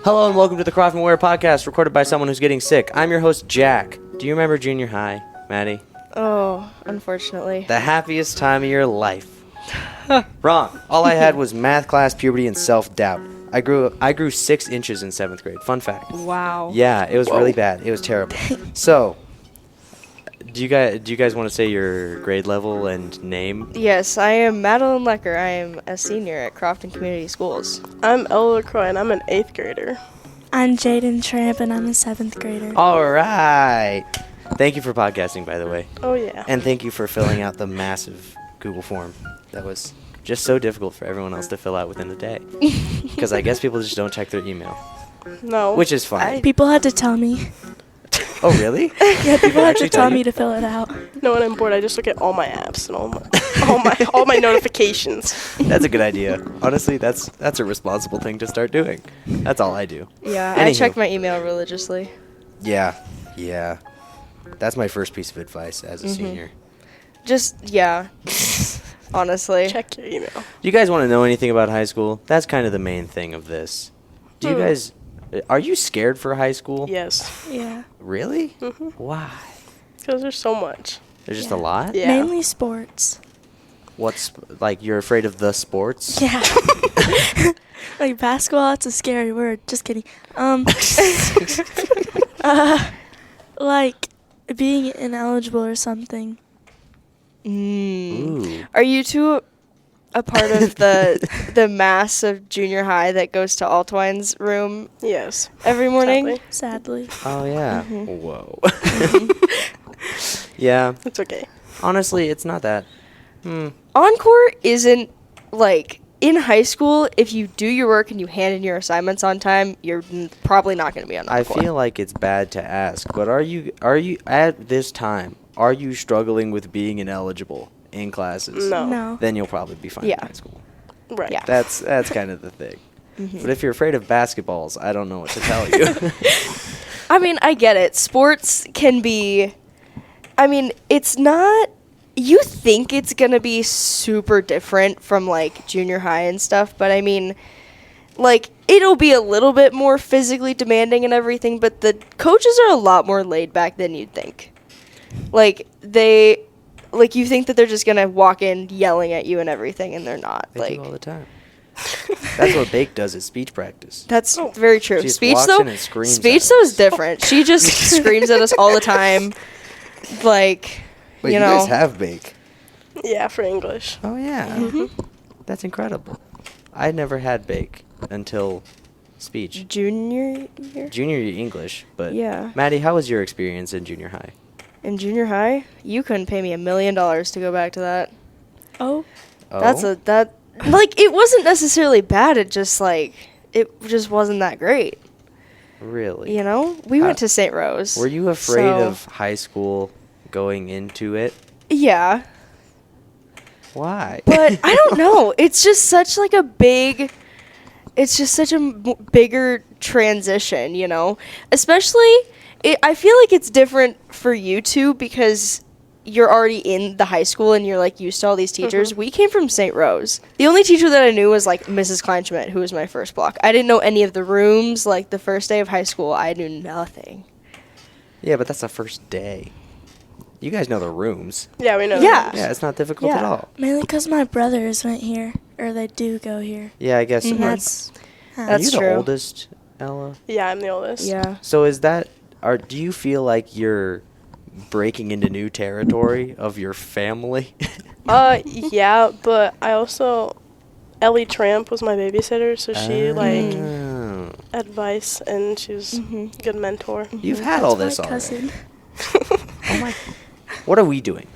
Hello and welcome to the Crofton podcast, recorded by someone who's getting sick. I'm your host, Jack. Do you remember junior high, Maddie? Oh, unfortunately. The happiest time of your life. Wrong. All I had was math class, puberty, and self-doubt. I grew 6 inches in 7th grade. Fun fact. Wow. Yeah, it was really bad. It was terrible. So, do you guys want to say your grade level and name? Yes, I am Madelyn. I am a senior at Crofton Community Schools. I'm Ella LaCroix, and I'm an 8th grader. I'm Jaden Tramp, and I'm a 7th grader. All right. Thank you for podcasting, by the way. Oh, yeah. And thank you for filling out the massive Google form. That was just so difficult for everyone else to fill out within a day. Because I guess people just don't check their email. No. Which is fine. People had to tell me. Oh, really? Yeah, people had to actually tell tell you? me to fill it out. No, when I'm bored, I just look at all my apps and all my notifications. That's a good idea. Honestly, that's a responsible thing to start doing. That's all I do. Yeah, Anywho. I check my email religiously. Yeah. That's my first piece of advice as a senior. Yeah. Honestly. Check your email. Do you guys want to know anything about high school? That's kind of the main thing of this. Do you guys... Are you scared for high school? Yes. Yeah. Really? Mm-hmm. Why? Because there's so much. There's just a Yeah. lot? Yeah. Mainly sports. What's... Like, you're afraid of the sports? Yeah. Like basketball, that's a scary word. Just kidding. Like being ineligible or something. Ooh. Are you two a part of the massive junior high that goes to Altwine's room Yes. every morning? Sadly. Sadly. Oh, yeah. Mm-hmm. Whoa. Yeah. It's okay. Honestly, it's not that. Encore isn't, like, in high school, if you do your work and you hand in your assignments on time, you're probably not going to be on I Encore. feel like it's bad to ask, but are you at this time, are you struggling with being ineligible in classes? No. Then you'll probably be fine Yeah. in high school. Right. Yeah. That's kind of the thing. But if you're afraid of basketballs, I don't know what to tell you. I mean, I get it. Sports can be... I mean, it's not... You think it's going to be super different from, like, junior high and stuff, but I mean, like, it'll be a little bit more physically demanding and everything, but the coaches are a lot more laid back than you'd think. Like, you think that they're just going to walk in yelling at you and everything, and they're not. They like, do all the time. That's what Bake does at speech practice. That's very true. She just Speech, walks though, in and screams speech, at though, us. is different. She just screams at us all the time. Like, Wait, you you know. guys have Bake? Yeah, for English. Oh, yeah. That's incredible. I never had Bake until speech. Junior year? Junior year English, but Yeah. Maddie, how was your experience in junior high? In junior high, you couldn't pay me $1 million to go back to that. Oh. Oh? Like, it wasn't necessarily bad. It just wasn't that great. Really? You know, we went to St. Rose. Were you afraid so- of high school going into it? Yeah, Why? but I don't know. It's just such like a big. It's just such a bigger transition, you know. Especially, I feel like it's different for you two because you're already in the high school and you're like used to all these teachers. We came from St. Rose. The only teacher that I knew was like Mrs. Kleinschmidt, who was my first block. I didn't know any of the rooms. Like the first day of high school, I knew nothing. Yeah, but that's the first day. You guys know the rooms. Yeah, we know. Yeah. that. Yeah, it's not difficult at Yeah. all. Mainly because my brothers went here. Or they do go here. Yeah, I guess. And Are that's... That's you the true. oldest, Ella? Yeah, I'm the oldest. Yeah. So do you feel like you're breaking into new territory of your family? Yeah, but I also... Ellie Tramp was my babysitter, so she, Oh. advice, and she was a good mentor. You've had all That's this my already. cousin. Oh my. What are we doing?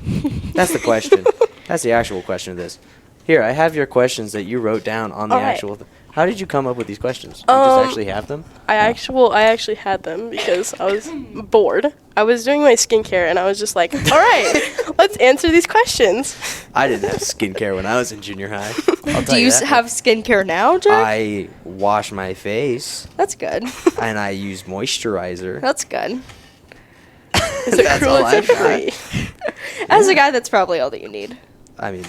That's the question. That's the actual question of this. Here, I have your questions that you wrote down on the All right. actual... How did you come up with these questions? You just actually have them? I actually had them because I was bored. I was doing my skincare, and I was just like, all right, let's answer these questions. I didn't have skincare when I was in junior high. I'll tell Do you that. have skincare now, Jack? I wash my face That's good. and I use moisturizer. That's good. Is it That's all cruelty I got. free? As a guy, that's probably all that you need. I mean,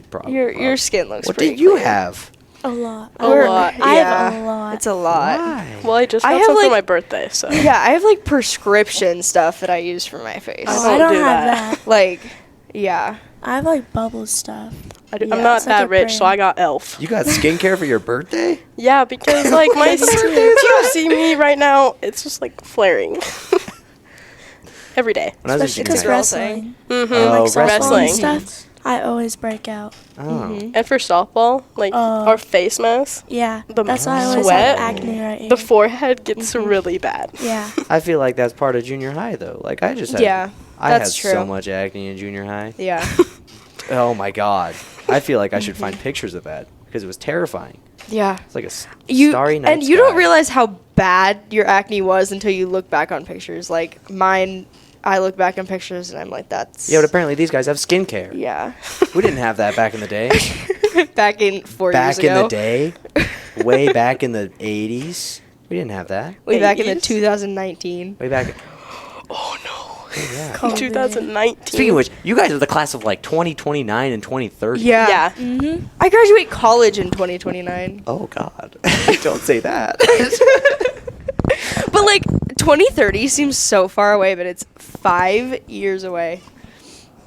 probably. Your skin looks What pretty did you clear. have? A lot. A lot. I Yeah. have a lot. It's a lot. Why? Well, I just I got have, some for like- my birthday, so. Yeah, I have like prescription stuff that I use for my face. I I don't don't do have that. that. Like, yeah. I have like bubble stuff. I'm Yeah, not it's like that a rich, so brand. I got Elf. You got skincare for your birthday? Yeah, because like my if you see me right now, it's just like flaring every day. When I was in Especially junior because high- wrestling. Mm-hmm. Oh, Like softball wrestling. and stuff. I always break out. Oh. And for softball, like our face mask, Yeah. The That's why I always sweat, have acne right here. the forehead gets really bad. Yeah. I feel like that's part of junior high though. Like I just had, Yeah, I had that's so true. much acne in junior high. Yeah. Oh my god. I feel like I should find pictures of that because it was terrifying. Yeah. It's like a You starry night and you don't sky. realize how bad your acne was until you look back on pictures. Like mine, I look back on pictures and I'm like, that's Yeah, but apparently these guys have skincare. yeah. We didn't have that back in the day. Back in 4 years Back ago. in the day, way back in the 80s, we didn't have that. Way back in the 80s? 2019. Way back. Oh no. Yeah. COVID. 2019. Speaking of which, you guys are the class of like 2029 and 2030. Yeah. Yeah. Mm-hmm. I graduate college in 2029. Oh God. Don't say that. But like 2030 seems so far away, but it's 5 years away.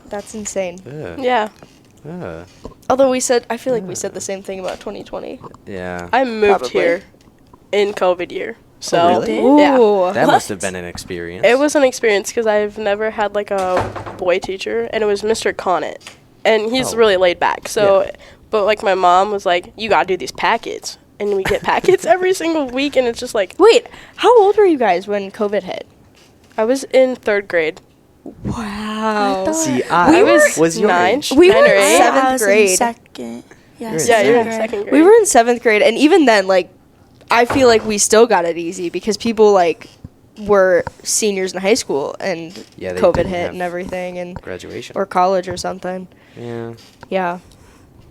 That's insane. Ugh. Yeah. Ugh. Although I feel like we said the same thing about 2020. Yeah. I moved Probably. here in COVID year. So really? yeah. Ooh. That must have been an experience. It was an experience because I've never had like a boy teacher, and it was Mr. Conant, and he's Oh. really laid back. So, Yeah. but like my mom was like, "You gotta do these packets," and we get packets every single week, and it's just like Wait, how old were you guys when COVID hit? I was in 3rd grade. Wow. thought- See, I I was was your 9. age. We 9 were or in 8. seventh I was grade. In second. Yeah, You're in Yeah, you're in grade. 2nd grade. We were in 7th grade, and even then, like, I feel like we still got it easy because people, like, were seniors in high school and Yeah, they COVID didn't hit have and everything, and Graduation. or college or something. Yeah. Yeah.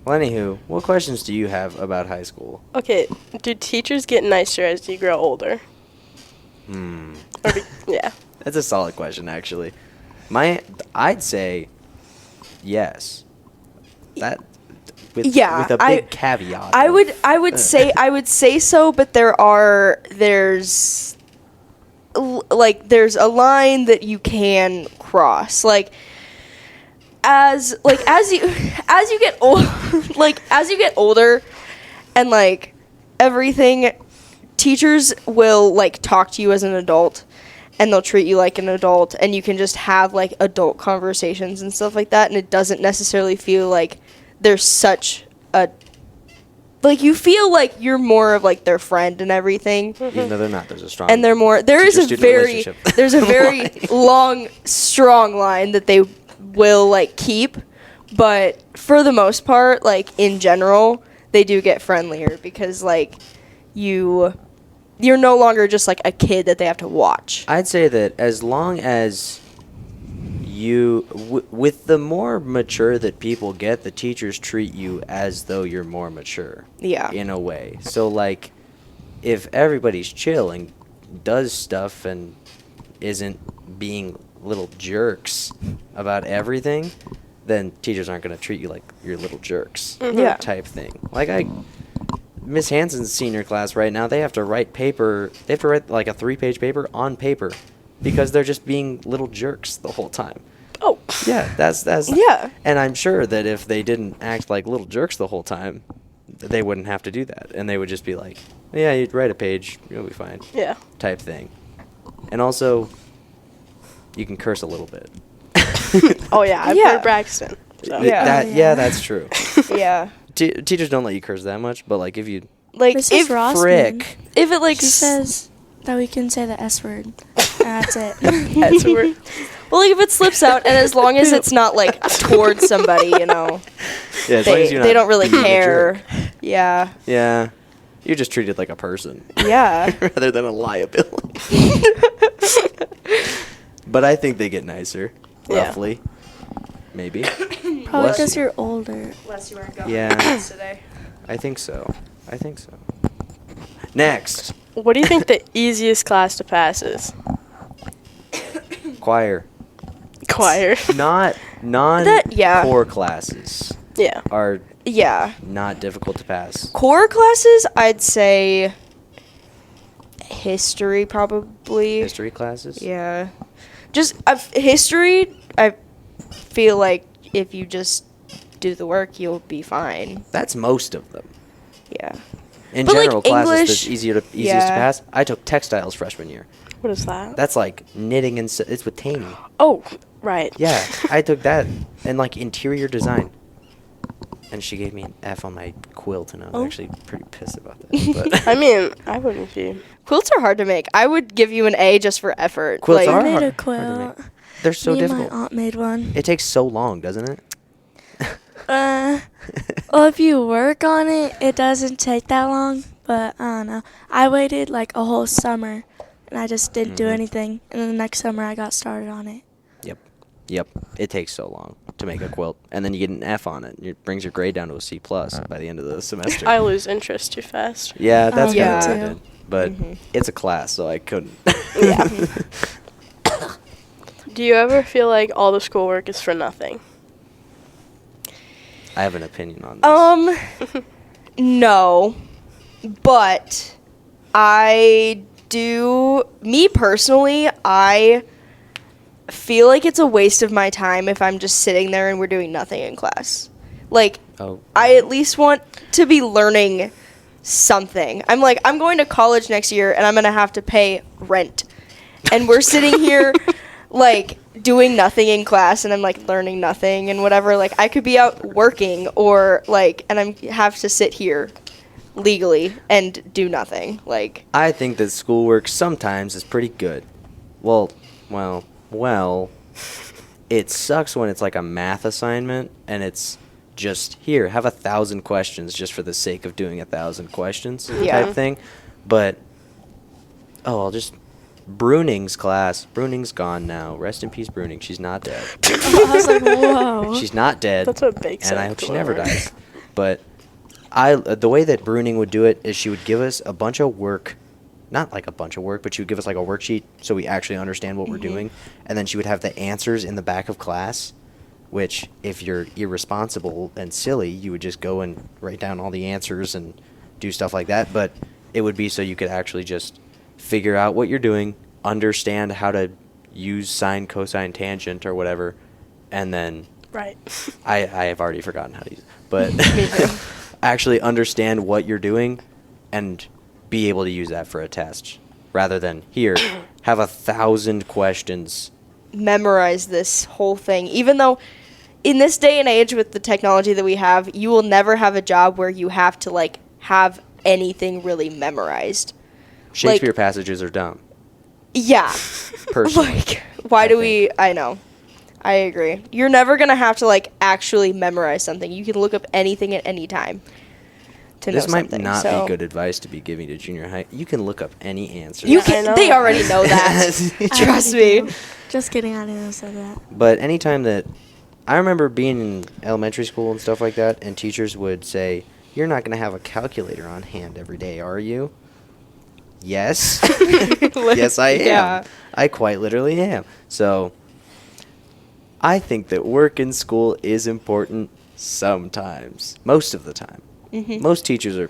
Well, anywho, what questions do you have about high school? Okay, do teachers get nicer as you grow older? Hmm. Yeah. That's a solid question, actually. I'd say yes. That with Yeah, with a big caveat. I of- would say so, but there's a line that you can cross. Like as you get old as you get older and like everything, teachers will like talk to you as an adult and they'll treat you like an adult, and you can just have like adult conversations and stuff like that, and it doesn't necessarily feel like there's such a like you feel like you're more of like their friend and everything. even though they're not, there's a strong. And there is a teacher-student very relationship. there's a very long strong line that they will like keep, but for the most part, like in general, they do get friendlier because like you're no longer just like a kid that they have to watch. I'd say that as long as with the more mature that people get, the teachers treat you as though you're more mature. Yeah. In a way. So like, if everybody's chill and does stuff and isn't being little jerks about everything, then teachers aren't going to treat you like you're little jerks. Yeah. Type thing. Like Miss Hanson's senior class right now, they have to write like a 3-page paper on paper because they're just being little jerks the whole time. Oh. Yeah, that's Yeah. And I'm sure that if they didn't act like little jerks the whole time, they wouldn't have to do that, and they would just be like, "Yeah, you'd write a page, you'll be fine." Yeah. Type thing. And also, you can curse a little bit. Oh yeah, I've Yeah. heard Braxton. So. Yeah. Yeah, that's true. Yeah. Teachers don't let you curse that much, but like if you Like Mrs. Rossman, frick, if it like she says that we can say the S word. And that's it. That's where well, like if it slips out, and as long as it's not like towards somebody, you know, yeah, as long as you're they not don't really being a care. jerk. Yeah. Yeah, you're just treated like a person Yeah. rather than a liability. But I think they get nicer, Yeah. roughly. Maybe. Probably Bless because you. you're older. Unless you weren't going Yeah. today. I think so. Next, What do you think the easiest class to pass is? choir. Choir. Not yeah. core classes Yeah. are Yeah. not difficult to pass. Core classes, I'd say history probably. History classes? Yeah. Just history, I feel like if you just do the work, you'll be fine. That's most of them. Yeah. In But, like, general, classes English- that's easiest yeah. to pass. I took textiles freshman year. What is that? That's like knitting and it's with Taney. Oh, right. Yeah, I took that and like interior design. And she gave me an F on my quilt, and I was Oh. actually pretty pissed about that. But I mean, I wouldn't be. Quilts are hard to make. I would give you an A just for effort. Quilts I are made hard- a hard to quilt. make. They're so Me difficult. and my aunt made one. It takes so long, doesn't it? Well, if you work on it, it doesn't take that long. But I don't know. I waited like a whole summer, and I just didn't do Mhm. anything. And then the next summer, I got started on it. Yep. It takes so long to make a quilt, and then you get an F on it. It brings your grade down to a C plus by the end of the semester. I lose interest too fast. Yeah, that's Yeah. kind of what I too. did. But Mhm. it's a class, so I couldn't. Yeah. Do you ever feel like all the schoolwork is for nothing? I have an opinion on this. No. But I do, me personally, I feel like it's a waste of my time if I'm just sitting there and we're doing nothing in class. Like, Oh. I at least want to be learning something. I'm like, I'm going to college next year and I'm going to have to pay rent. And we're sitting here, like, doing nothing in class and I'm, like, learning nothing and whatever. Like, I could be out working or, like, and I have to sit here legally and do nothing. Like, I think that schoolwork sometimes is pretty good. Well, it sucks when it's like a math assignment and it's just here, have 1,000 questions just for the sake of doing 1,000 questions Yeah. type thing. But I'll just Bruning's class. Bruning's gone now. Rest in peace, Bruning. She's not dead. I was like, whoa. She's not dead. That's what Bake and said I hope to she never her. dies. But the way that Bruning would do it is she would give us a bunch of work, not like a bunch of work, but she would give us like a worksheet so we actually understand what we're doing, and then she would have the answers in the back of class. Which, if you're irresponsible and silly, you would just go and write down all the answers and do stuff like that. But it would be so you could actually just figure out what you're doing, understand how to use sine, cosine, tangent, or whatever, and then Right. I have already forgotten how to use it, but Me too. actually understand what you're doing and be able to use that for a test rather than here, have 1,000 questions. memorize this whole thing. Even though in this day and age with the technology that we have, you will never have a job where you have to, like, have anything really memorized. Shakespeare passages are dumb, Yeah. personally. Like, why I do think. I know. I agree. You're never going to have to, like, actually memorize something. You can look up anything at any time to This know might something. not so be good advice to be giving to junior high. You can look up any answer. You Yeah, I can, know. they already know that. Trust me. Just kidding, I didn't say that. But anytime that I remember being in elementary school and stuff like that, and teachers would say, "You're not going to have a calculator on hand every day, are you?" Yes. Yes, I am. Yeah. I quite literally am. So I think that work in school is important sometimes. Most of the time. Mhm. Most teachers are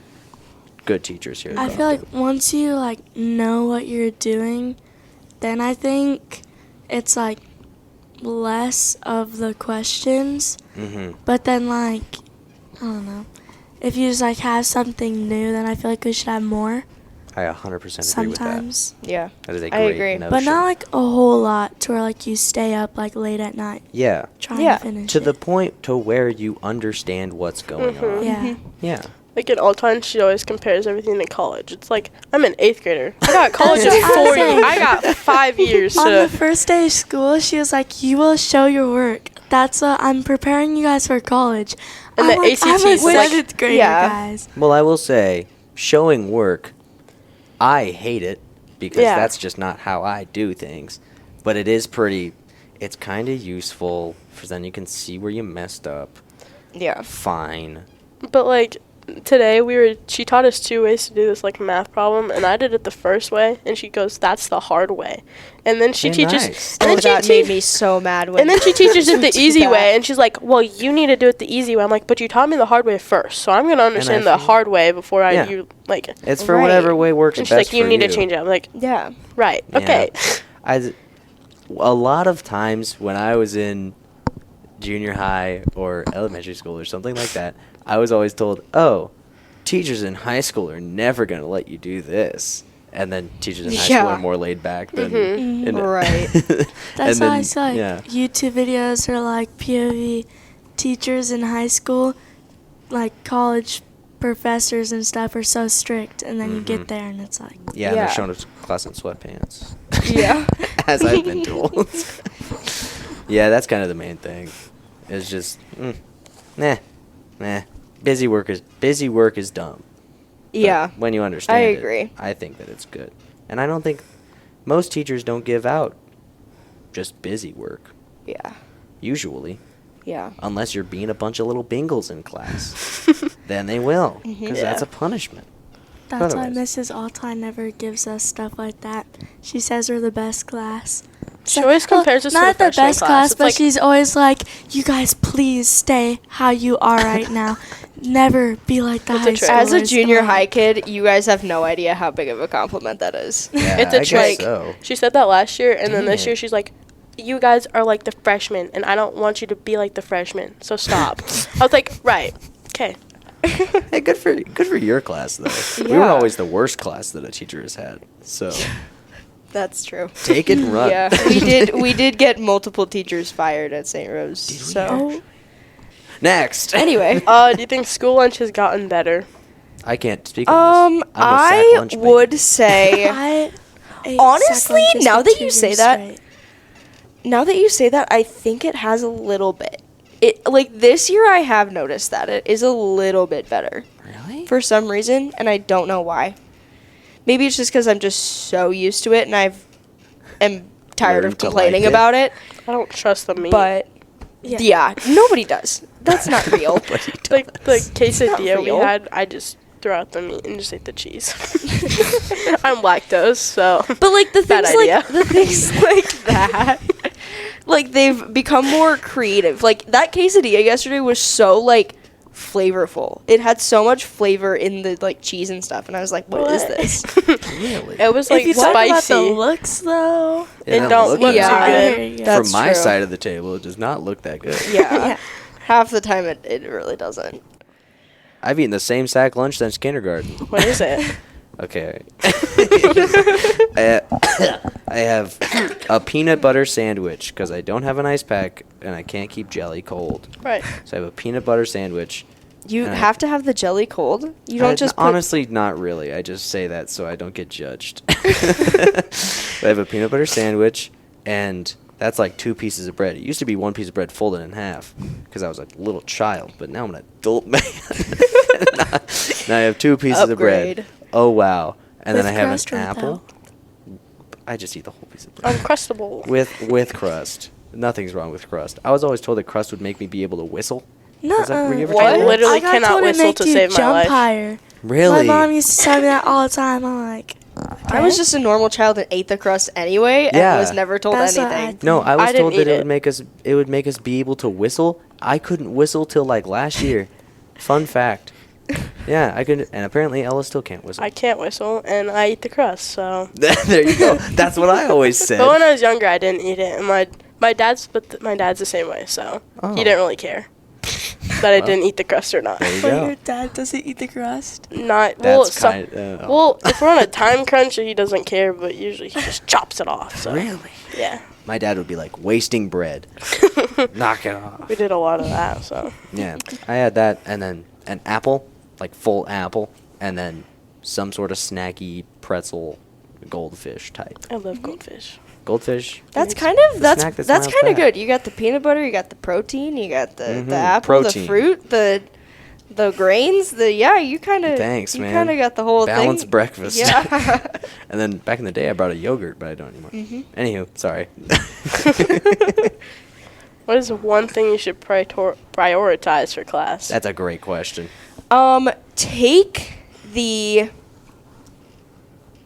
good teachers here. I feel like once you like know what you're doing, then I think it's like less of the questions. Mm-hmm. But then like I don't know. If you just like have something new, then I feel like we should have more I 100% agree with that. sometimes. Yeah. That is a I great agree. notion. But not like a whole lot to where like you stay up like late at night Yeah. trying Yeah. to finish To it. the point to where you understand what's going Mhm. on. Yeah. Yeah. Like in Alton, she always compares everything to college. It's like, I'm an 8th grader. I got college That's in what I 4 was years. saying. I got 5 years On the to... first day of school, she was like, "You will show your work. That's what I'm preparing you guys for college." And I'm the like, I'm ACTs, a it's like- 7th grader, Yeah. guys. Well, I will say, showing work, I hate it because Yeah. that's just not how I do things. But it is pretty, it's kind of useful, for then you can see where you messed up. Yeah. Fine. But like, today she taught us 2 ways to do this like math problem, and I did it the first way, and she goes, "That's the hard way," and then she Hey, teaches, nice. and then she that made me so mad when. and then she teaches it the do easy that. way, and she's like, "Well, you need to do it the easy way." I'm like, "But you taught me the hard way first, so I'm gonna understand the feel- hard way before Yeah. you like." It's for Right. whatever way works And best she's like, "You for need to change it." I'm like, Yeah. "Right, Yeah. okay." A lot of times when I was in junior high or elementary school or something like that, I was always told, "Oh, teachers in high school are never going to let you do this." And then teachers in high school Yeah. are more laid back than Mm-hmm. in- Right. That's and why I then- say like yeah. YouTube videos are like POV teachers in high school, like college professors and stuff are so strict, and then you Mhm. get there and it's like, Yeah, and Yeah. they're showing up to class in sweatpants. Yeah. As I've been told. Yeah, that's kind of the main thing. It's just, nah. Busy work is dumb. But Yeah. when you understand I it, agree. I think that it's good. And I don't think most teachers don't give out just busy work, Yeah. usually. Yeah. Unless you're being a bunch of little bingles in class. Then they will, because Mhm. that's Yeah. a punishment. that's why Otherwise- Mrs. Altai never gives us stuff like that. She says we're the best class. She always compares us to not the the freshman best class. class, It's but like- she's always like, "You guys, please stay how you are right now. Never be like the It's a high trick. schoolers." As a junior Come on." high kid, you guys have no idea how big of a compliment that is. Yeah, It's a I guess trick. so. She said that last year, and then this Dang year it. she's like, "You guys are like the freshmen, and I don't want you to be like the freshmen, so stop." I was like, "Right, okay." Hey, good for your class though. We were Yeah. always the worst class that a teacher has had. So That's true. take it and run. Yeah, we did get multiple teachers fired at St. Rose. So Oh, Next. anyway, Do you think school lunch has gotten better? I can't speak on this. I'm a sack I lunch man. would say I ate Honestly, sack lunches now for that 2 you say years that, straight. now that you say that, I think it has a little bit. It like this year I have noticed that it is a little bit better Really? for some reason, and I don't know why. Maybe it's just because I'm just so used to it, and am tired Learned of to complaining like it. about it. I don't trust the meat. But yeah, nobody does. That's not real. like the not quesadilla we real. had, I just threw out the meat and just ate the cheese. I'm lactose, so. But like the Bad things like idea. the things like that, like they've become more creative. Like that quesadilla yesterday was so like flavorful. It had so much flavor in the like cheese and stuff, and I was like, "What is this?" Really? It was like if you talk about spicy. the looks, though, It doesn't don't look Yeah. too good. I hear ya. That's From my true. side of the table, it does not look that good. Yeah, half the time it really doesn't. I've eaten the same sack lunch since kindergarten. What is it? Okay. I have a peanut butter sandwich because I don't have an ice pack and I can't keep jelly cold. Right. So I have a peanut butter sandwich. You Uh, have to have the jelly cold. You don't just put honestly, not really. I just say that so I don't get judged. I have a peanut butter sandwich, and that's like 2 pieces of bread. It used to be 1 piece of bread folded in half because I was a little child, but now I'm an adult man. now I have 2 pieces of bread. Upgrade. Oh wow! And With then I have crust an or apple. without? I just eat the whole piece of bread Uncrustable. with crust. Nothing's wrong with crust. I was always told that crust would make me be able to whistle. No, Is that- were you ever told that? I literally I got cannot told it whistle make to you save my jump life. higher. Really? My mom used to tell me that all the time. I'm like, I was just a normal child that ate the crust anyway, and Yeah. was never told That's what I anything. No, I was I didn't told that eat it it. would make us be able to whistle. I couldn't whistle till like last year. Fun fact. Yeah, I could, and apparently Ella still can't whistle. I can't whistle, and I eat the crust, so. There you go. That's what I always said. But when I was younger, I didn't eat it, and my dad's the same way, so Oh. he didn't really care that I Well, didn't eat the crust or not. There you but go. your dad doesn't eat the crust. Not well. That's kind. Well, if we're on a time crunch, he doesn't care, but usually he just chops it off. So Really? yeah, My dad would be like wasting bread. Knock it off. we did a lot of that. So Yeah, I had that, and then an apple, like full apple, and then some sort of snacky pretzel, goldfish type. I love goldfish. Goldfish. That's it's kind of the that's snack that that's smiles kind of back. good. You got the peanut butter, you got the protein, you got the Mhm, apple, protein. the fruit, the grains, you kind of Thanks, man. You kind of got the whole Balanced thing. breakfast. Yeah. And then back in the day, I brought a yogurt, but I don't anymore. Anywho, sorry. What is one thing you should prioritize for class? That's a great question. Take the,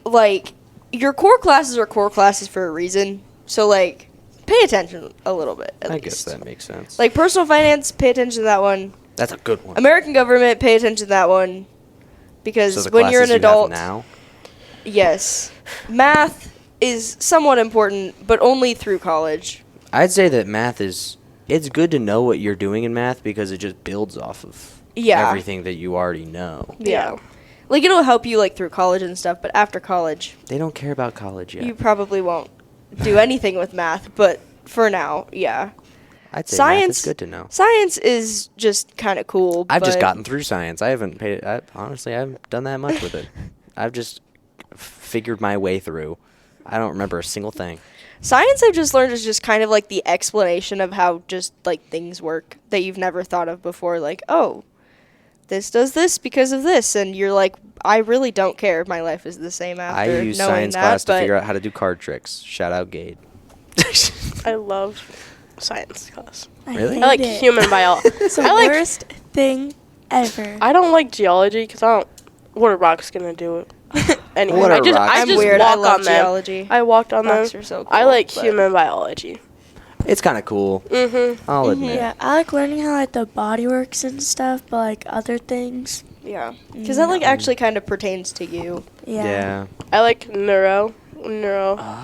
like, your core classes are core classes for a reason. So, like, pay attention a little bit, at I least. guess that makes sense. Like, personal finance, pay attention to that one. That's a good one. American government, pay attention to that one. Because So the when you're an classes you have adult, now. yes. Math is somewhat important, but only through college. I'd say that math is. It's good to know what you're doing in math because it just builds off of Yeah. everything that you already know. Yeah. Like, it'll help you, like, through college and stuff, but after college, They don't care about college yet. you probably won't do anything with math, but for now, yeah. I'd say math Science is good to know. Science is just kind of cool. I've just but- gotten through science. I haven't paid. Honestly, I haven't done that much with it. I've just figured my way through. I don't remember a single thing. Science I've just learned is just kind of like the explanation of how just like things work that you've never thought of before. Like, oh, this does this because of this, and you're like, I really don't care if my life is the same after I use knowing science that. class to but figure out how to do card tricks. Shout out Gade. I love science class. Really? I like hate it. human biology. It's the I like. worst thing ever. I don't like geology because I don't. What are rocks gonna do? Anyway, What I are just rocks I I'm just weird. I walk love on them. geology. I walked on Rocks them. are so I cool, like but- human biology. It's kind of cool. Mm-hmm. I'll admit. Yeah, I like learning how like the body works and stuff, but like other things. Yeah, because that like actually kind of pertains to you. Yeah. Yeah. I like neuro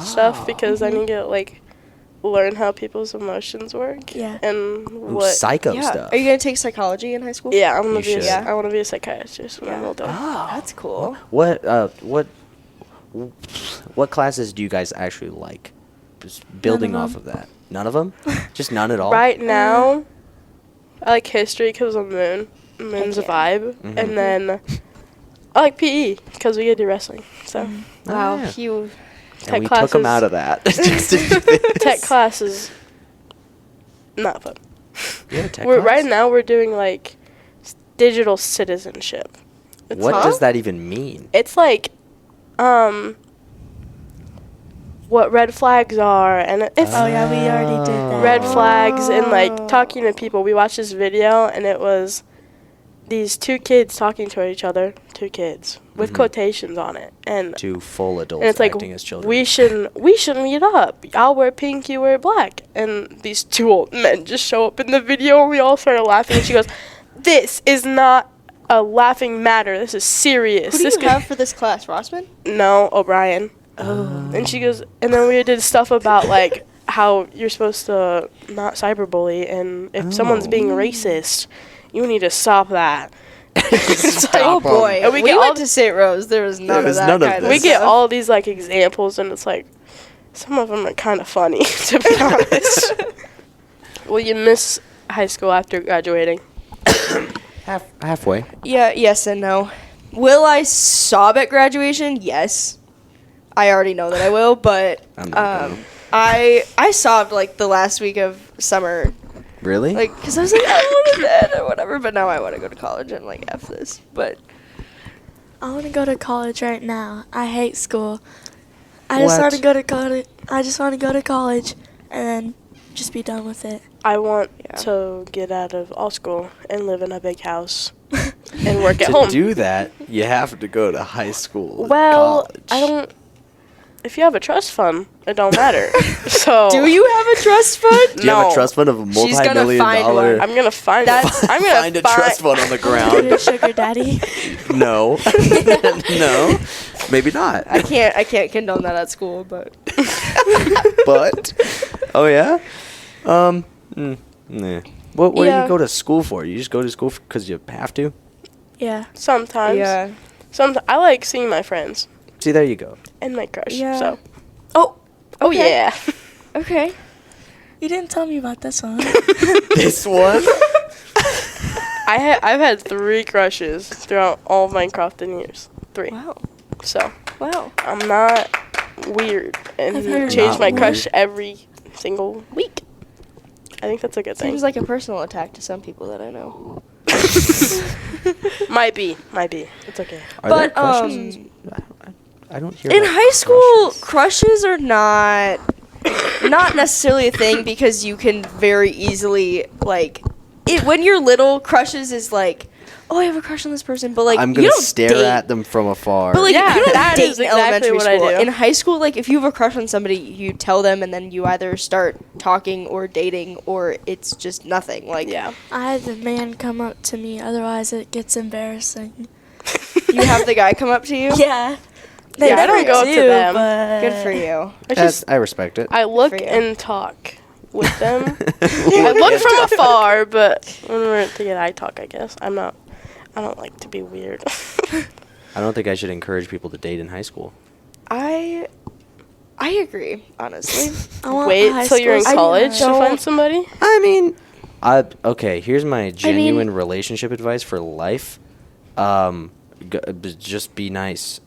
stuff because I need to like learn how people's emotions work. Yeah. And Ooh, what. psycho Yeah. stuff. Are you gonna take psychology in high school? Yeah, I'm gonna You be. should. I want to be a psychiatrist when I'm older. That's cool. What classes do you guys actually like? Just building None off of of that. None of them? Just none at all? Right now, I like history because of Moon. Moon's a yeah. vibe, Mhm. and then I like PE because we get to do wrestling. So Oh, Wow, yeah. you. tech And we took them classes- out of that. Just to do this. tech class is not fun. Yeah, tech We're, class? right now we're doing like digital citizenship. It's What Huh? does that even mean? It's like what red flags are, and it's Oh yeah, we already did that. red flags and like Oh. talking to people. We watched this video and it was these two kids talking to each other, two kids with Mhm. quotations on it, and To full adults and it's like acting as children. we shouldn't meet up. I'll wear pink, you wear black, and these two old men just show up in the video and we all started laughing. And she goes, "This is not a laughing matter. This is serious." Who do This you could- have for this class, Rossman? No, O'Brien. And she goes, and then we did stuff about like how you're supposed to not cyberbully, and if someone's being racist, you need to stop that. It's like- Oh boy, And we we get all went to St. Rose. There was none was of that none of kind this. we get stuff. all these like examples, and it's like some of them are kind of funny to be honest. Will you miss high school after graduating? Halfway. Yeah, yes and no. Will I sob at graduation? Yes. I already know that I will, but I'm not gonna. I sobbed like the last week of summer, Really? like because I was like I want to bed or whatever. But now I want to go to college and like f this. But I want to go to college right now. I hate school. I just want What? to go to college. I just want to go to college and then just be done with it. I want Yeah. to get out of all school and live in a big house and work at to home. do that, you have to go to high school. Well, college. I don't. If you have a trust fund, it don't matter. So do you have a trust fund? Do you have No. a trust fund of a She's gonna multi-million find dollar? one. I'm gonna find. That's- I'm gonna Find a trust fund on the Get a ground. sugar daddy. No, no, maybe not. I can't condone that at school, but But, oh yeah, nah. What do Yeah. you go to school for? You just go to school because you have to. Yeah. Sometimes. yeah. Sometimes I like seeing my friends See, there you go. and my crush. Yeah. So. Oh. Oh okay. yeah. Okay. You didn't tell me about this one. This one. I've had 3 crushes throughout all of my Crofton years. 3. Wow. So Wow. I'm not weird and I've heard change Not my weird. crush every single week. I think that's a good thing. Seems like a personal attack to some people that I know. Might be. It's okay. Are But, there crushes? I don't hear. In about high school, crushes. crushes are not necessarily a thing because you can very easily like it when you're little. Crushes is like, oh, I have a crush on this person, but like I'm you gonna don't stare date. at them from afar. But like Yeah, you don't that date is in exactly elementary what I school. do. In high school, like if you have a crush on somebody, you tell them, and then you either start talking or dating, or it's just nothing. Like Yeah. I had the man come up to me, otherwise it gets embarrassing. you have the guy come up to you. Yeah. Yeah, I don't go up to them. Good for you. I just I respect it. I look for you. and talk with them. I look from afar, but when we're together, I talk. I guess I don't like to be weird. I don't think I should encourage people to date in high school. I agree, honestly. I want Wait high till you're in school college to sweetheart. find somebody. I mean, okay. Here's my genuine relationship advice for life. Just be nice.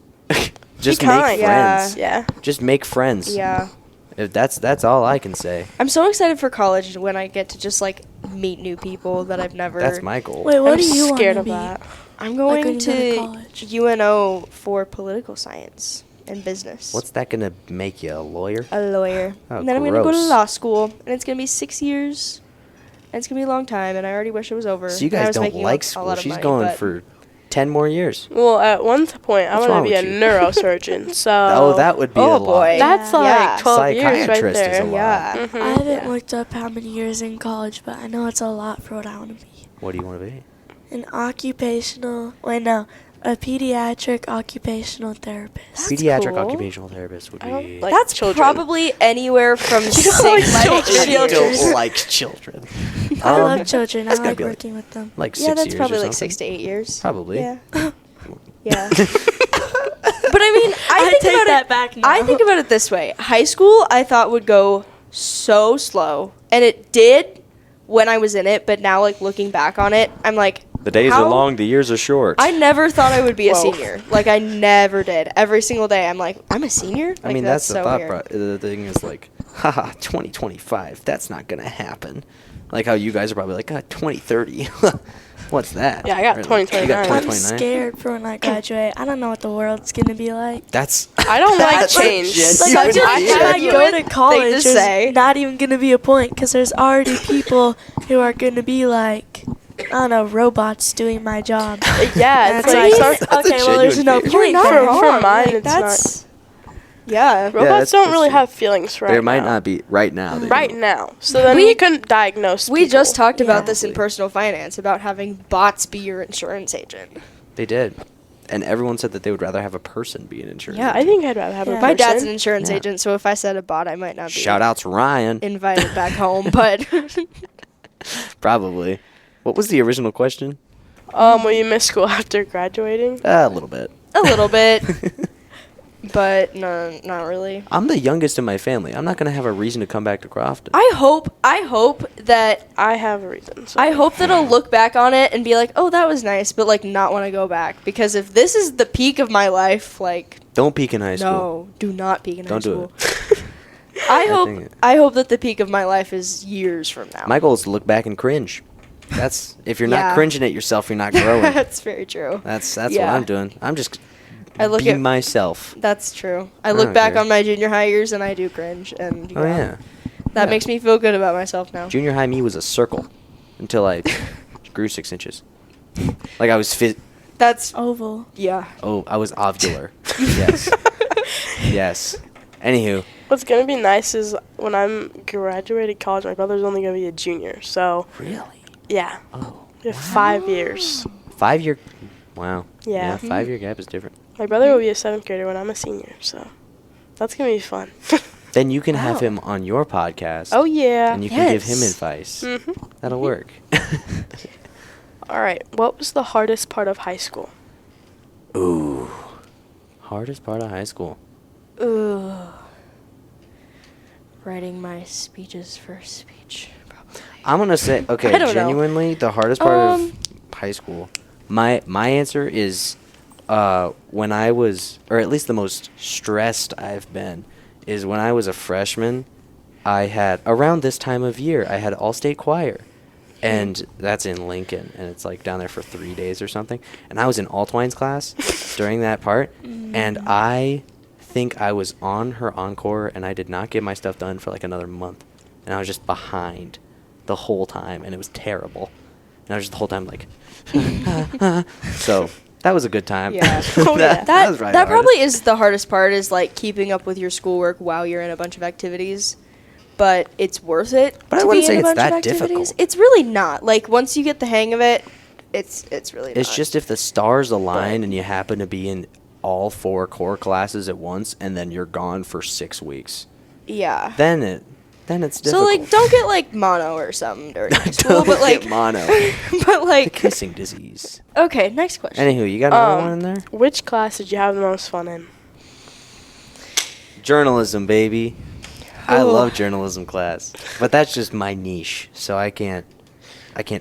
Just Be make kind. friends. Yeah. Just make friends. Yeah. If that's all I can say. I'm so excited for college when I get to just like meet new people that I've never. That's my goal. Wait, what I'm do you want scared to of be? that. I'm Like going when you go to to college. UNO for political science and business. What's that gonna make you, a lawyer? A lawyer. Oh, And then I'm going to go to gross. law school, and it's going to be 6 years. And it's going to be a long time, and I already wish it was over. So you And I guys was don't making like a school. lot of She's money, going but- for 10 more years. Well, at one point, I What's want wrong to be a with you? neurosurgeon. So Oh, that would be Oh, a lot. boy. that's like Yeah. 12 years right Psychiatrist is there. a lot. Yeah. Mhm. I haven't Yeah. looked up how many years in college, but I know it's a lot for what I want to be. What do you want to be? A pediatric occupational therapist. That's Pediatric cool. occupational therapist would I don't be. like That's children. probably anywhere from don't 6 like to children. 8 I years. don't like children. I love children. I that's gotta like be working with them. Like 6 Yeah, that's years probably or like something. 6 to 8 years. Probably. Yeah. Yeah. But I mean, I think take about that it. back now. I think about it this way: high school, I thought would go so slow, and it did when I was in it. But now, like looking back on it, I'm like, The days how- are long, the years are short. I never thought I would be a Whoa. senior. Like I never did. Every single day, I'm like, I'm a senior. I Like, mean, that's the so thought. weird. The thing is like, haha, 2025. That's not gonna happen. Like how you guys are probably like, God, 2030. What's that? Yeah, I got Or, 2029. You got I'm I'm 2029. scared for when I graduate. I don't know what the world's gonna be like. That's. I don't like that's a change. genuine Like I feel like fear. if I go to Thing college, to say. there's not even gonna be a point because there's already people who are gonna be like, I don't know, robots doing my job. Yeah, it's That's like like, That's a okay, well, there's genuine no fear. You're point not there. wrong. For mine, Like, it's that's. Yeah. robots don't really true. have feelings right There might now. not be right now. they Right don't. now. So then We- you couldn't diagnose We people. just talked about Yeah. this in personal finance about having bots be your insurance agent. They did, and everyone said that they would rather have a person be an insurance. Yeah, I agent. think I'd rather have a Yeah. person. My dad's an insurance Yeah. agent, so if I said a bot, I might not be Shout out to Ryan. invited back home. But Probably. What was the original question? Will you miss school after graduating? A little bit. a little bit, but no, not really. I'm the youngest in my family. I'm not gonna have a reason to come back to Crofton. I hope that I have a reason. So. I hope that I'll look back on it and be like, oh, that was nice, but like not want to go back because if this is the peak of my life, like Don't peak in high school. no, do not peak in Don't high do school. it. I think hope that the peak of my life is years from now. My goal is to look back and cringe. That's if you're Yeah. not cringing at yourself, you're not growing. That's very true. That's Yeah. what I'm doing. I'm just I look being at myself. That's true. I I look don't back care. on my junior high years and I do cringe, and Oh yeah. that Yeah. makes me feel good about myself now. Junior high me was a circle until I grew 6 inches. Like I was That's Oval. yeah. Oh, I was ovular. Yes. Yes. Anywho, What's gonna be nice is when I'm graduated college, my brother's only gonna be a junior. So really? yeah, Oh. we have 5 years. 5 year. Wow. Yeah. 5 year gap is different. My brother will be a 7th grader when I'm a senior. So that's gonna be fun. Then you can have Wow. him on your podcast. Oh yeah. And you can give him Yes. advice. Mhm. That'll work. All right. What was the hardest part of high school? Ooh. Hardest part of high school. Ugh. Writing my speeches for speech, probably. I'm gonna say okay. I don't know. Genuinely, the hardest part of Um, high school. My answer is, when I was, or at least the most stressed I've been, is when I was a freshman. I had around this time of year. I had all-state choir, and that's in Lincoln, and it's like down there for 3 days or something. And I was in Altwine's class during that part, and I think I was on her encore, and I did not get my stuff done for like another month, and I was just behind the whole time, and it was terrible. And I was just the whole time like, so that was a good time. Yeah. that, that was probably the that hardest. probably is the hardest part, is like keeping up with your schoolwork while you're in a bunch of activities. But it's worth it. But I to wouldn't be in say a it's bunch of that activities. difficult. It's really not. Like once you get the hang of it, it's really not. It's just if the stars align and you happen to be in all 4 core classes at once, and then you're gone for 6 weeks, yeah. then it's difficult. So like don't get like mono or something during school, Don't but like get mono. but The like kissing disease. okay, next question. Anywho, you got another one in there? Which class did you have the most fun in? Journalism, baby. I Oh. love journalism class, but that's just my niche, so I can't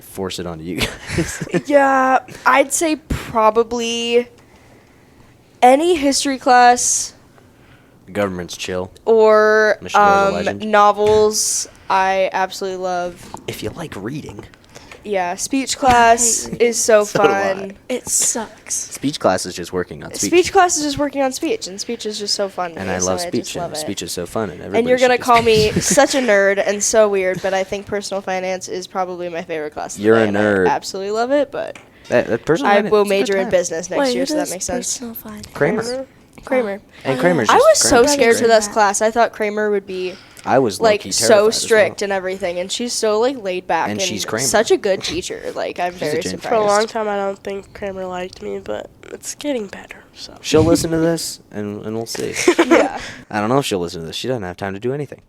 force it onto you guys. Yeah, I'd say probably any history class Government's chill. or Michigan is a legend. novels. I absolutely love. If you like reading. Yeah, speech class reading. is so So do fun. It sucks. Speech class is just working on speech. Speech class is just working on speech, and speech is just so fun. to And me, I so love just speech, love and it. speech is so fun. And And you're gonna should call me just- such a nerd and so weird, but I think personal finance is probably my favorite class. You're a today, and I nerd. absolutely love it, but That personal I finance, will it's a good major in time. business next Wait, year, who so that does makes sense. personal finance? Kramer. Kramer. And Oh, Kramer's I just- was so Kramer's scared great. for this that. class. I thought Kramer would be I was like low-key so terrified as strict well. and everything, and she's so like laid back And she's Kramer. such a good teacher. Like I'm a very gent. surprised. For a long time, I don't think Kramer liked me, but it's getting better. So She'll listen to this, and we'll see. Yeah, I don't know if she'll listen to this. She doesn't have time to do anything.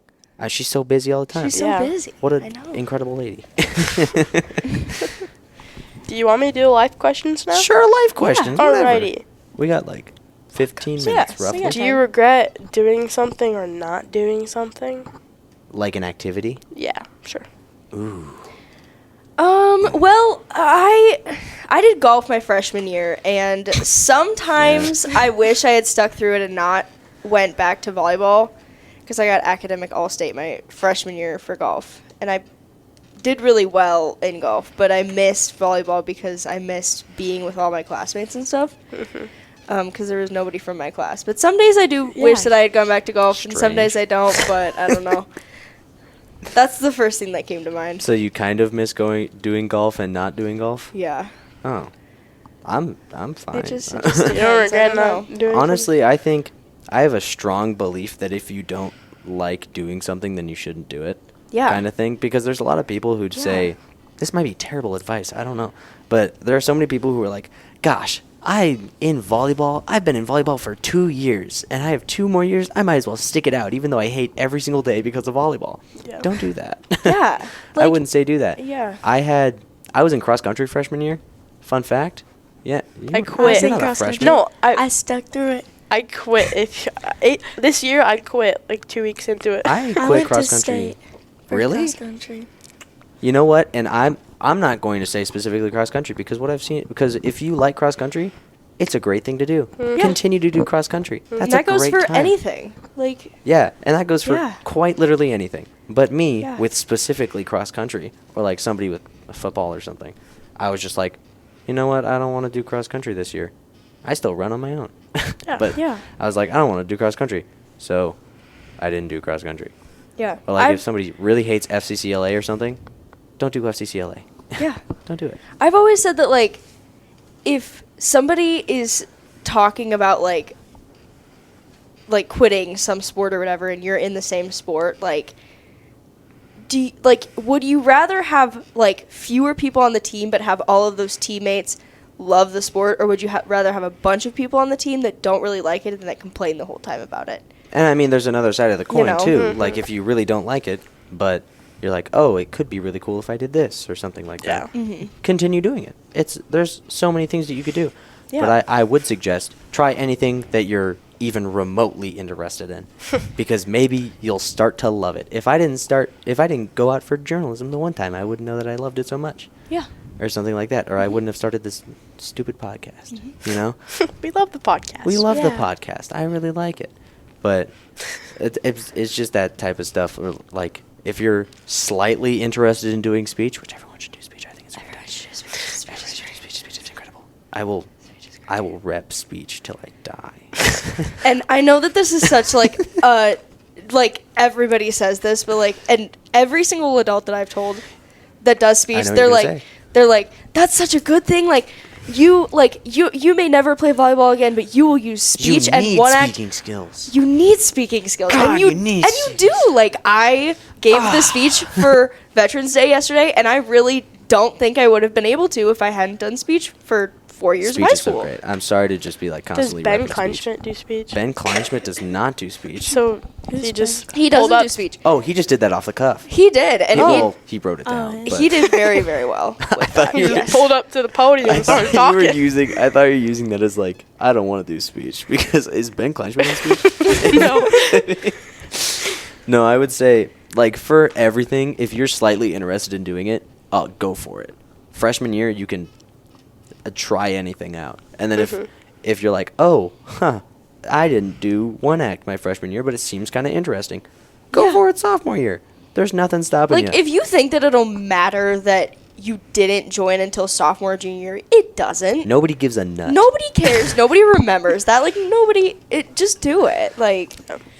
She's so busy all the time. she's so Yeah. busy. What I an know. incredible lady. do you want me to do life questions now? Sure, life questions. whatever. Alrighty. We got like 15 Yeah, minutes, so we roughly. got Do you regret doing something or not doing something? Like an activity? Yeah, sure. Ooh. Well, I did golf my freshman year, and sometimes I wish I had stuck through it and not went back to volleyball, because I got academic all-state my freshman year for golf, and I did really well in golf, but I missed volleyball because I missed being with all my classmates and stuff. Because there was nobody from my class. But some days I do wish that I had gone back to golf, and some days I Strange. don't, but I don't know. That's the first thing that came to mind. So you kind of miss doing golf and not doing golf? Yeah. Oh. I'm fine. It just You depends, don't I regret don't not doing Honestly, I think I have a strong belief that if you don't like doing something, then you shouldn't do it. Yeah. Kind of thing. Because there's a lot of people who'd say, this might be terrible advice, I don't know. But there are so many people who are like, gosh, I've been in volleyball for 2 years, and I have 2 more years, I might as well stick it out, even though I hate every single day because of volleyball. Yeah. Don't do that. Yeah, I like- wouldn't say do that. Yeah. I was in cross country freshman year. Fun fact. Yeah. I you're quit. not a Cross freshman. country. No, I stuck through it. I quit. This year, I quit like 2 weeks into it. I I quit went cross to country. state for Really? cross country. You know what? And I'm not going to say specifically cross country because what I've seen, because if you like cross country, it's a great thing to do. Yeah. Continue to do cross country. That's And that a goes great for time. anything. Like, Yeah, and that goes for Yeah. quite literally anything. But me, Yeah. with specifically cross country, or like somebody with a football or something, I was just like, you know what? I don't want to do cross country this year. I still run on my own. Yeah. But Yeah. I was like, I don't want to do cross country. So I didn't do cross country. yeah. Or like I've, if somebody really hates FCCLA or something, don't do FCCLA. Yeah. Don't do it. I've always said that, like, if somebody is talking about, like quitting some sport or whatever, and you're in the same sport, like, would you rather have, like, fewer people on the team but have all of those teammates love the sport, or would you rather have a bunch of people on the team that don't really like it and that complain the whole time about it? And I mean, there's another side of the coin know. too. Mhm. Like if you really don't like it, but you're like, oh, it could be really cool if I did this or something like Yeah. that. Continue doing it. There's so many things that you could do. Yeah. But I would suggest try anything that you're even remotely interested in, because maybe you'll start to love it. If I didn't go out for journalism the one time, I wouldn't know that I loved it so much. Yeah. Or something like that, or I wouldn't have started this stupid podcast. You know. We love the podcast. We love the Yeah. podcast. I really like it. But it's just that type of stuff. Where, like, if you're slightly interested in doing speech, which everyone should do speech. I think it's everyone should do speech. Speech is incredible. I will rep speech till I die. And I know that this is such like everybody says this, but like, and every single adult that I've told that does speech, I know what they're you're like, gonna say. they're like, that's such a good thing. Like, you may never play volleyball again, but you will use speech and one act. speaking skills. You need speaking skills. God, and you need you do. Like, I gave the speech for Veterans Day yesterday, and I really don't think I would have been able to if I hadn't done speech for 4 years Speech of high is so school. great. I'm sorry to just be like Does constantly Ben repping speech. Kleinschmidt do speech? Ben Kleinschmidt does not do speech. So he just He pulled doesn't up- do speech. Oh, he just did that off the cuff. He did, and He wrote it down. but- he did very, very well with that. He just Yes. pulled up to the podium I and thought started you were talking. I thought you were using that as like, I don't want to do speech because is Ben Kleinschmidt in speech? No. No, I would say like for everything, if you're slightly interested in doing it, go for it. Freshman year, you can try anything out, and then if you're like, I didn't do one act my freshman year, but it seems kind of interesting, go Yeah. for it sophomore year. There's nothing stopping Like, you. if you think that it'll matter that you didn't join until sophomore or junior year, it doesn't. Nobody gives a nut. Nobody cares. Nobody remembers that. Like, just do it. Like,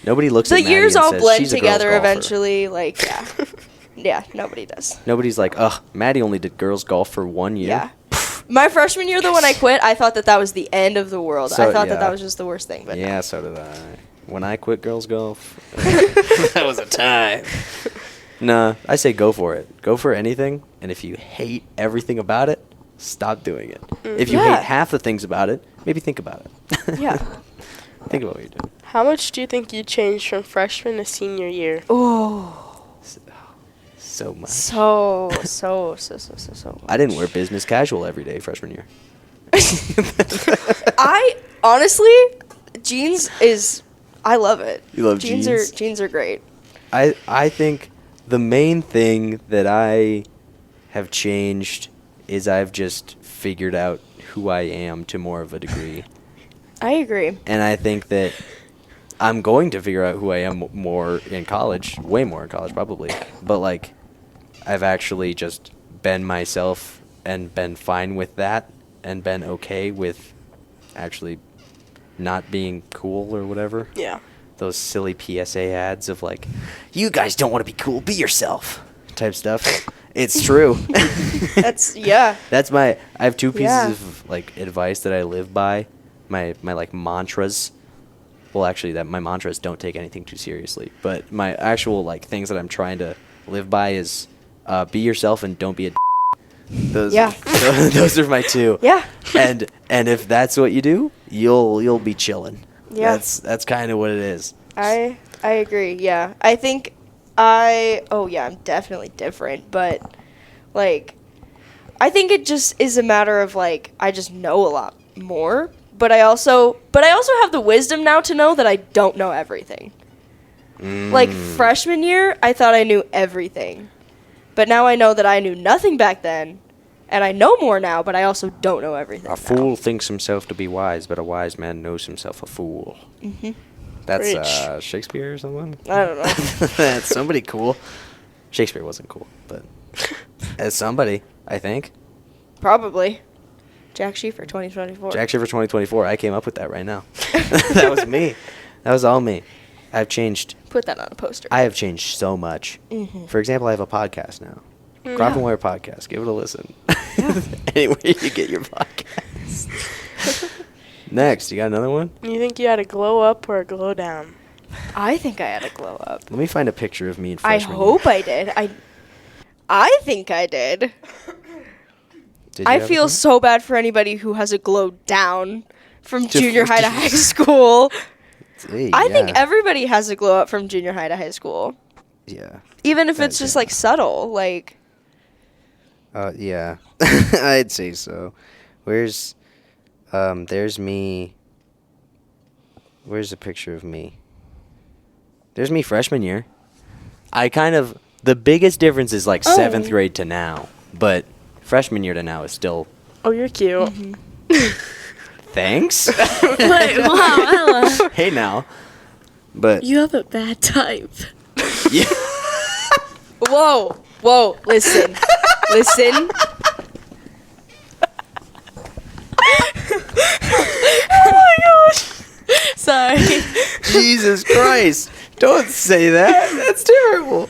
Nobody looks the at Maddie years and all says, blend "She's a girls together golfer." eventually. Like, yeah. Yeah, nobody does. Nobody's like, ugh, Maddie only did girls golf for 1 year. Yeah. My freshman year, though, when I quit, I thought that was the end of the world. So, I thought yeah. that was just the worst thing. But Yeah, so did I. When I quit girls golf, that was a time. Nah, I say go for it. Go for anything, and if you hate everything about it, stop doing it. If you Yeah. hate half the things about it, maybe think about it. Yeah. Think about what you're doing. How much do you think you changed from freshman to senior year? Oh, So much. so. I didn't wear business casual every day freshman year. I honestly, jeans is. I love it. You love jeans? Jeans are great. I think the main thing that I have changed is I've just figured out who I am to more of a degree. I agree. And I think that I'm going to figure out who I am more in college, way more in college probably. But like, I've actually just been myself and been fine with that and been okay with actually not being cool or whatever. Yeah. Those silly PSA ads of like, you guys don't want to be cool, be yourself type stuff. It's true. Yeah. That's I have two pieces Yeah. of like advice that I live by. My like mantras. Well, actually, that my mantras don't take anything too seriously. But my actual like things that I'm trying to live by is be yourself and don't be a. Those, Yeah. those are my two. Yeah. And if that's what you do, you'll be chilling. Yeah. That's kind of what it is. I agree. Yeah. I think I'm definitely different, but like I think it just is a matter of like I just know a lot more, but I also have the wisdom now to know that I don't know everything. Like freshman year, I thought I knew everything. But now I know that I knew nothing back then, and I know more now, but I also don't know everything. A fool thinks himself to be wise, but a wise man knows himself a fool. Mm-hmm. That's Preach. Shakespeare or something? I don't know. That's somebody cool. Shakespeare wasn't cool, but as somebody, I think. Probably. Jack Schiefer, 2024. Jack Schiffer 2024. I came up with that right now. That was me. That was all me. I've changed. Put that on a poster. I have changed so much. Mhm. For example, I have a podcast now. Crofton Wire Podcast. Give it a listen. Anywhere you get your podcast. Next, you got another one? You think you had a glow up or a glow down? I think I had a glow up. Let me find a picture of me in I freshman hope year. I did. I think I did. Did you I have a feel glow? so bad for anybody who has a glow down from To junior high to first- high school. Hey, I think yeah. everybody has a glow up from junior high to high school. Yeah. Even if That it's just too. like subtle, like Yeah. I'd say so. There's me. Where's the picture of me? There's me freshman year. The biggest difference is like 7th grade to now, but freshman year to now is still, Oh, you're cute. thanks. Wait, wow, Ella. Hey now. But You have a bad type. yeah. whoa, listen. Sorry. Jesus Christ. Don't say that. That's terrible.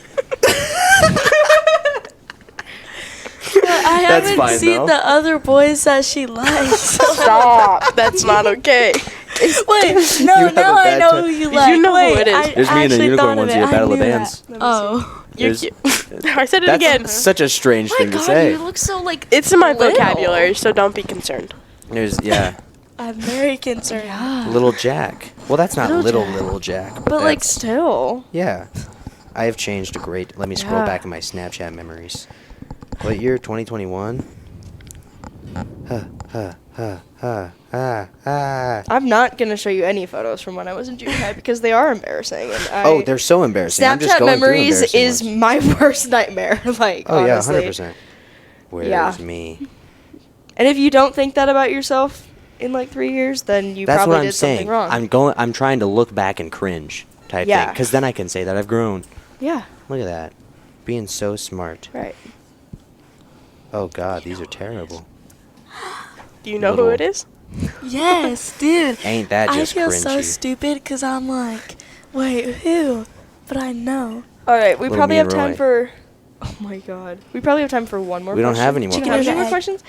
I That's haven't fine, seen though. the other boys that she likes. Stop. That's not okay. Wait, You no, have a now I bad know time. who you You like. know who Wait, it is. I There's me and the actually unicorn thought of onesie it. at Battle I of the knew Bands. that. Oh. You're There's- cute. I said it That's again. such a strange My thing to God, say. you look so like. It's in my little. vocabulary, so don't be concerned. There's I'm very concerned. little Jack. Well, that's not Little little Jack. Jack. But like that's- still. yeah, I have changed a great. Let me scroll Yeah. back in my Snapchat memories. What year? 2021. I'm not gonna show you any photos from when I was in junior high because they are embarrassing. And Oh, they're so embarrassing. I'm just Snapchat going memories through is embarrassing my worst nightmare. Like ones. Oh yeah, honestly. 100%. Where's Yeah. me? And if you don't think that about yourself in like 3 years, then you That's probably what I'm did something saying. wrong. I'm trying to look back and cringe type thing, Yeah. because then I can say that I've grown. Yeah. Look at that, being so smart. Right. Oh God, these are terrible. Do you know who Little- it is? Yes, dude. Ain't that I just feel so cringy? stupid because I'm like, wait, who? But I know. All right. We Little probably me have and time Roy. for. Oh my God. We probably have time for one more. We don't have question. any more Do you have questions. any more Egg. questions?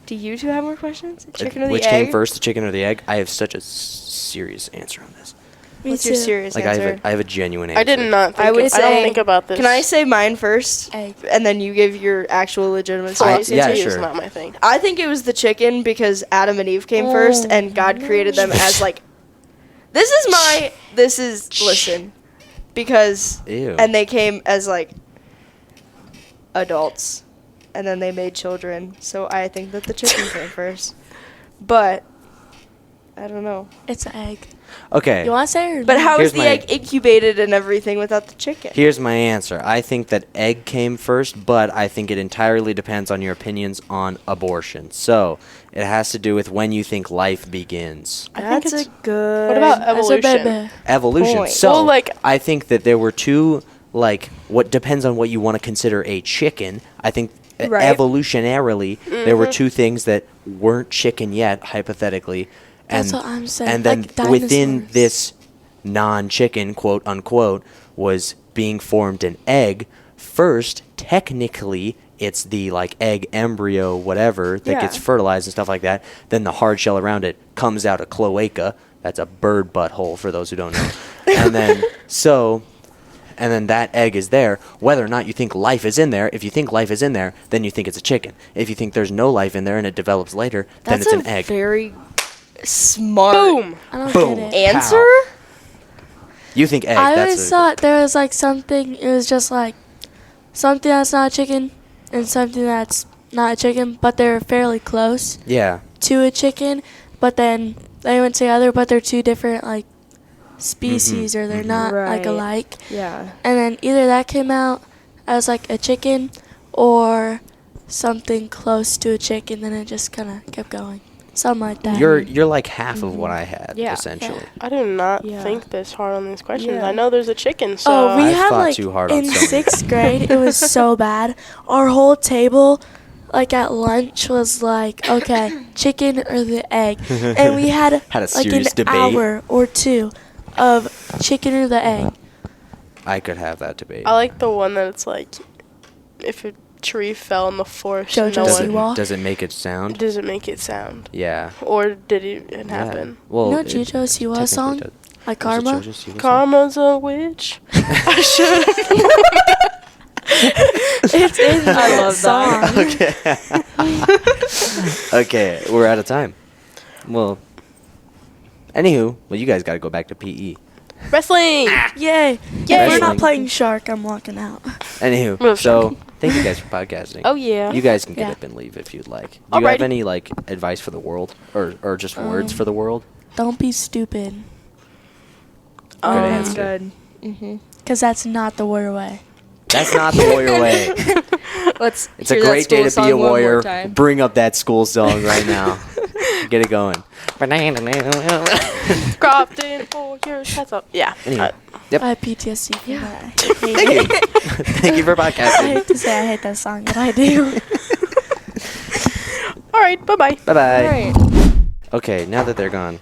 Do you two have more questions? Chicken or the Which egg? came first, the chicken or the egg? I have such a serious answer on this. Me What's too. your serious Like answer? I have a genuine answer. I did not think I would I say. don't think about this. Can I say mine first? Egg. And then you give your actual legitimate Philosophy serious yeah, answer? is sure. not my thing. I think it was the chicken because Adam and Eve came first, and God created them as like. Listen, because Ew. and they came as like adults, and then they made children. So I think that the chicken came first, but I don't know. It's an egg. Okay. You want to say it or But no? how is Here's the my- egg incubated and everything without the chicken? Here's my answer. I think that egg came first, but I think it entirely depends on your opinions on abortion. So it has to do with when you think life begins. I think That's a it's- good. What about As a evolution? baby. Evolution. Point. So Well, like- I think that there were two, like, what depends on what you want to consider a chicken. I think Right. evolutionarily there were two things that weren't chicken yet, hypothetically. That's And, what I'm saying, and then like within dinosaurs. this non-chicken, quote unquote, was being formed an egg. First, technically, it's the like egg embryo, whatever, that Yeah. gets fertilized and stuff like that. Then the hard shell around it comes out a cloaca. That's a bird butthole for those who don't know. And then and then that egg is there. Whether or not you think life is in there, if you think life is in there, then you think it's a chicken. If you think there's no life in there and it develops later, then That's it's a an egg. very smart Boom. I don't Boom. get it. answer. Pow. You think egg. I that's always thought there was like something, it was just like something that's not a chicken and something that's not a chicken, but they're fairly close yeah. to a chicken, but then they went together, but they're two different like species or they're not like Right. alike. Yeah. And then either that came out as like a chicken or something close to a chicken, then it just kind of kept going. Something like that. You're like half of what I had, Yeah. essentially. I do not Yeah. think this hard on these questions. Yeah. I know there's a chicken, so Oh, we I've had thought like too hard on in so many. 6th grade, it was so bad. Our whole table, like at lunch, was like, okay, chicken or the egg, and we had, Had a like an serious debate. hour or two of chicken or the egg. I could have that debate. I like the one that it's like if a tree fell in the forest, Jojo no does, one Siwa. does it make it sound? does it make it sound, Yeah. or did it Yeah. happen? Well, You know it Jojo Siwa technically song? does. Like Was it Karma? Jojo Siwa song? Karma's a witch. I should. It's in the I love that. song. Okay, we're out of time. Well, anywho, you guys got to go back to PE. Wrestling. Yay. If Yay. we're not Wrestling. playing Shark, I'm walking out. Anywho, Well, so thank you guys for podcasting. Oh yeah. You guys can get Yeah. up and leave if you'd like. Do you have Alrighty. any like advice for the world, or just words for the world? Don't be stupid, Good answer. Good. Mm-hmm. because that's not the warrior way. That's not the warrior way. Let's. It's a hear that great day school to song be a one more warrior. time. Bring up that school song right now. Get it going. Crofton for your hats up. Yeah. Anyway, yep. I have PTSD from that. I hate Thank you. it. Thank you for I podcasting. hate to say I hate that song, but I do. All right. Bye bye. Bye bye. All right. Okay, now that they're gone,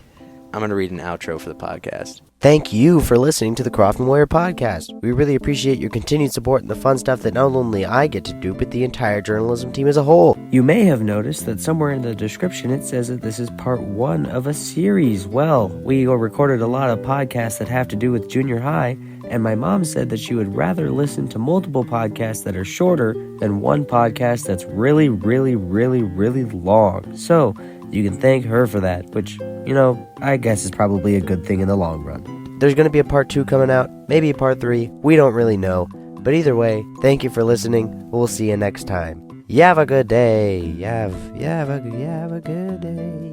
I'm going to read an outro for the podcast. Thank you for listening to the Crofton Warrior Podcast. We really appreciate your continued support and the fun stuff that not only I get to do, but the entire journalism team as a whole. You may have noticed that somewhere in the description it says that this is part 1 of a series. Well, we recorded a lot of podcasts that have to do with junior high, and my mom said that she would rather listen to multiple podcasts that are shorter than one podcast that's really, really, really, really long. So, you can thank her for that, which, I guess is probably a good thing in the long run. There's going to be a part 2 coming out, maybe a part 3, we don't really know. But either way, thank you for listening. We'll see you next time. You have a good day. You have a good day.